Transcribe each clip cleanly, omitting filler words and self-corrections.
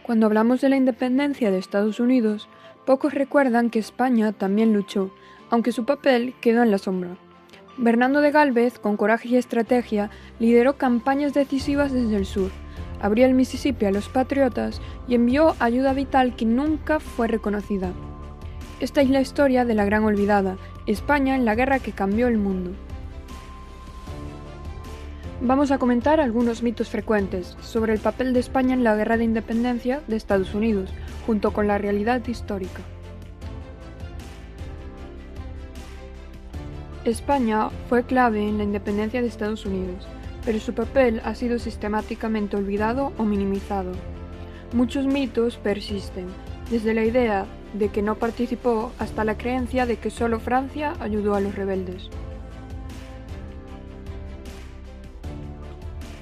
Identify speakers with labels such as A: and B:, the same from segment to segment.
A: Cuando hablamos de la independencia de Estados Unidos, pocos recuerdan que España también luchó, aunque su papel quedó en la sombra. Bernardo de Gálvez, con coraje y estrategia, lideró campañas decisivas desde el sur, abrió el Mississippi a los patriotas y envió ayuda vital que nunca fue reconocida. Esta es la historia de la gran olvidada, España en la guerra que cambió el mundo. Vamos a comentar algunos mitos frecuentes sobre el papel de España en la guerra de independencia de Estados Unidos, junto con la realidad histórica. España fue clave en la independencia de Estados Unidos, pero su papel ha sido sistemáticamente olvidado o minimizado. Muchos mitos persisten, desde la idea de que no participó hasta la creencia de que solo Francia ayudó a los rebeldes.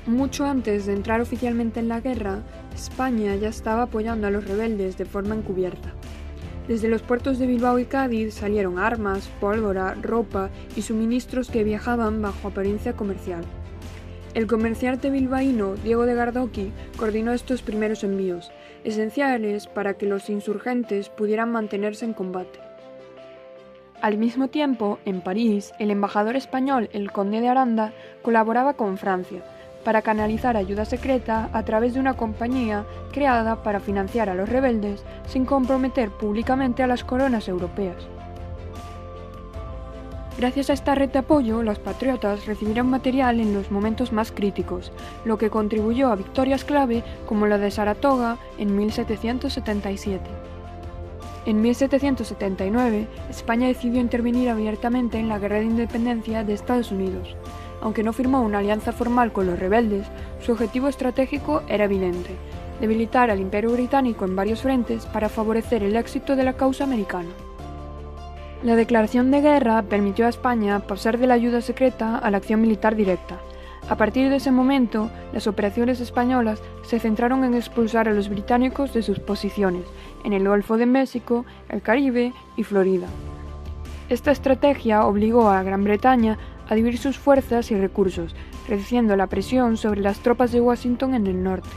A: Mucho antes de entrar oficialmente en la guerra, España ya estaba apoyando a los rebeldes de forma encubierta. Desde los puertos de Bilbao y Cádiz salieron armas, pólvora, ropa y suministros que viajaban bajo apariencia comercial. El comerciante bilbaíno Diego de Gardoqui coordinó estos primeros envíos, esenciales para que los insurgentes pudieran mantenerse en combate. Al mismo tiempo, en París, el embajador español, el conde de Aranda, colaboraba con Francia, para canalizar ayuda secreta a través de una compañía creada para financiar a los rebeldes sin comprometer públicamente a las coronas europeas. Gracias a esta red de apoyo, los patriotas recibieron material en los momentos más críticos, lo que contribuyó a victorias clave como la de Saratoga en 1777. En 1779, España decidió intervenir abiertamente en la guerra de independencia de Estados Unidos. Aunque no firmó una alianza formal con los rebeldes, su objetivo estratégico era evidente: debilitar al Imperio Británico en varios frentes para favorecer el éxito de la causa americana. La declaración de guerra permitió a España pasar de la ayuda secreta a la acción militar directa. A partir de ese momento, las operaciones españolas se centraron en expulsar a los británicos de sus posiciones en el Golfo de México, el Caribe y Florida. Esta estrategia obligó a Gran Bretaña a dividir sus fuerzas y recursos, reduciendo la presión sobre las tropas de Washington en el norte.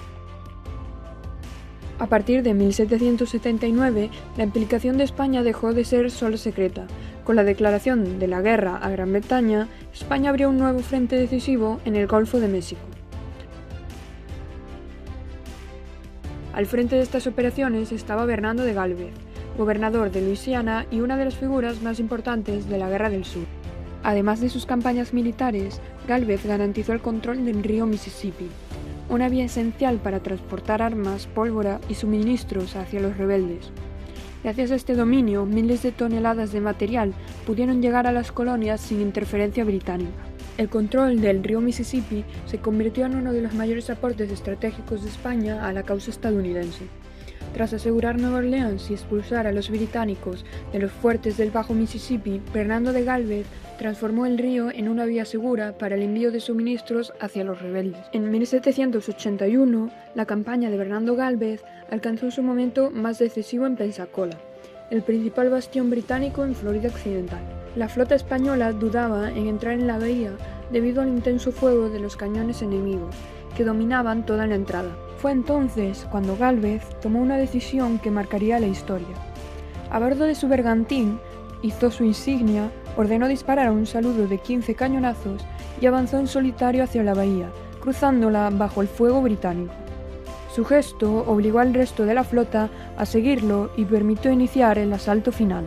A: A partir de 1779, la implicación de España dejó de ser solo secreta. Con la declaración de la guerra a Gran Bretaña, España abrió un nuevo frente decisivo en el Golfo de México. Al frente de estas operaciones estaba Bernardo de Gálvez, gobernador de Luisiana y una de las figuras más importantes de la Guerra del Sur. Además de sus campañas militares, Gálvez garantizó el control del río Mississippi, una vía esencial para transportar armas, pólvora y suministros hacia los rebeldes. Gracias a este dominio, miles de toneladas de material pudieron llegar a las colonias sin interferencia británica. El control del río Mississippi se convirtió en uno de los mayores aportes estratégicos de España a la causa estadounidense. Tras asegurar Nueva Orleans y expulsar a los británicos de los fuertes del Bajo Mississippi, Bernardo de Gálvez transformó el río en una vía segura para el envío de suministros hacia los rebeldes. En 1781, la campaña de Bernardo Gálvez alcanzó su momento más decisivo en Pensacola, el principal bastión británico en Florida Occidental. La flota española dudaba en entrar en la bahía debido al intenso fuego de los cañones enemigos, que dominaban toda la entrada. Fue entonces cuando Gálvez tomó una decisión que marcaría la historia. A bordo de su bergantín, izó su insignia, ordenó disparar un saludo de 15 cañonazos y avanzó en solitario hacia la bahía, cruzándola bajo el fuego británico. Su gesto obligó al resto de la flota a seguirlo y permitió iniciar el asalto final.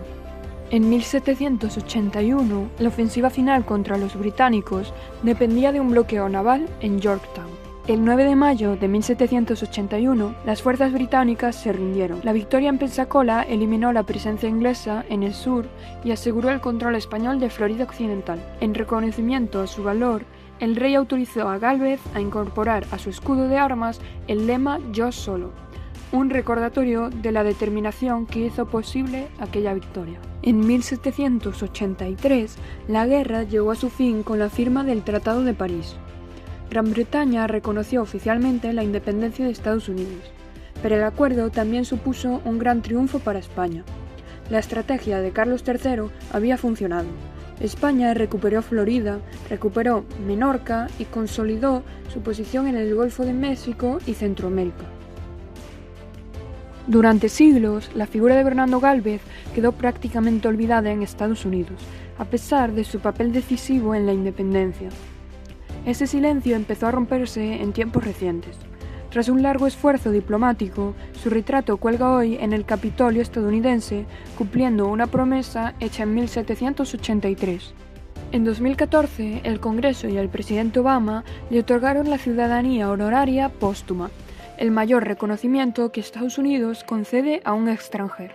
A: En 1781, la ofensiva final contra los británicos dependía de un bloqueo naval en Yorktown. El 9 de mayo de 1781, las fuerzas británicas se rindieron. La victoria en Pensacola eliminó la presencia inglesa en el sur y aseguró el control español de Florida Occidental. En reconocimiento a su valor, el rey autorizó a Gálvez a incorporar a su escudo de armas el lema «Yo solo», un recordatorio de la determinación que hizo posible aquella victoria. En 1783, la guerra llegó a su fin con la firma del Tratado de París. Gran Bretaña reconoció oficialmente la independencia de Estados Unidos, pero el acuerdo también supuso un gran triunfo para España. La estrategia de Carlos III había funcionado. España recuperó Florida, recuperó Menorca y consolidó su posición en el Golfo de México y Centroamérica. Durante siglos, la figura de Bernardo Gálvez quedó prácticamente olvidada en Estados Unidos, a pesar de su papel decisivo en la independencia. Ese silencio empezó a romperse en tiempos recientes. Tras un largo esfuerzo diplomático, su retrato cuelga hoy en el Capitolio estadounidense, cumpliendo una promesa hecha en 1783. En 2014, el Congreso y el presidente Obama le otorgaron la ciudadanía honoraria póstuma, el mayor reconocimiento que Estados Unidos concede a un extranjero.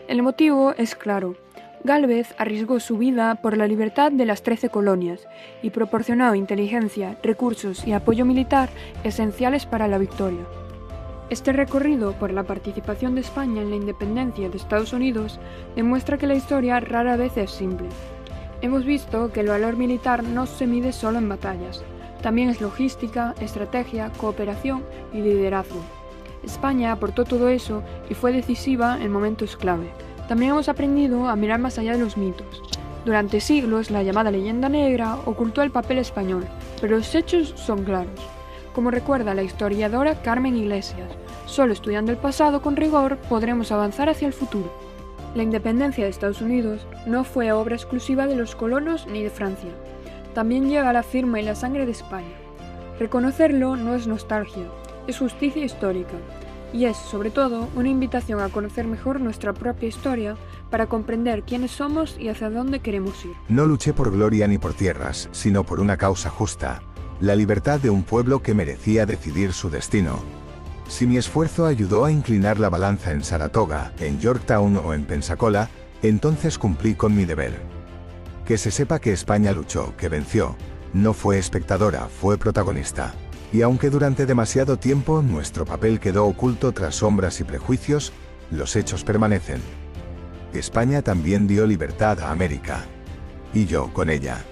A: El motivo es claro. Gálvez arriesgó su vida por la libertad de las 13 colonias y proporcionó inteligencia, recursos y apoyo militar esenciales para la victoria. Este recorrido por la participación de España en la independencia de Estados Unidos demuestra que la historia rara vez es simple. Hemos visto que el valor militar no se mide solo en batallas, también es logística, estrategia, cooperación y liderazgo. España aportó todo eso y fue decisiva en momentos clave. También hemos aprendido a mirar más allá de los mitos. Durante siglos, la llamada leyenda negra ocultó el papel español, pero los hechos son claros. Como recuerda la historiadora Carmen Iglesias, solo estudiando el pasado con rigor podremos avanzar hacia el futuro. La independencia de Estados Unidos no fue obra exclusiva de los colonos ni de Francia. También lleva la firma y la sangre de España. Reconocerlo no es nostalgia, es justicia histórica. Y es, sobre todo, una invitación a conocer mejor nuestra propia historia para comprender quiénes somos y hacia dónde queremos ir.
B: No luché por gloria ni por tierras, sino por una causa justa, la libertad de un pueblo que merecía decidir su destino. Si mi esfuerzo ayudó a inclinar la balanza en Saratoga, en Yorktown o en Pensacola, entonces cumplí con mi deber. Que se sepa que España luchó, que venció, no fue espectadora, fue protagonista. Y aunque durante demasiado tiempo nuestro papel quedó oculto tras sombras y prejuicios, los hechos permanecen. España también dio libertad a América. Y yo con ella.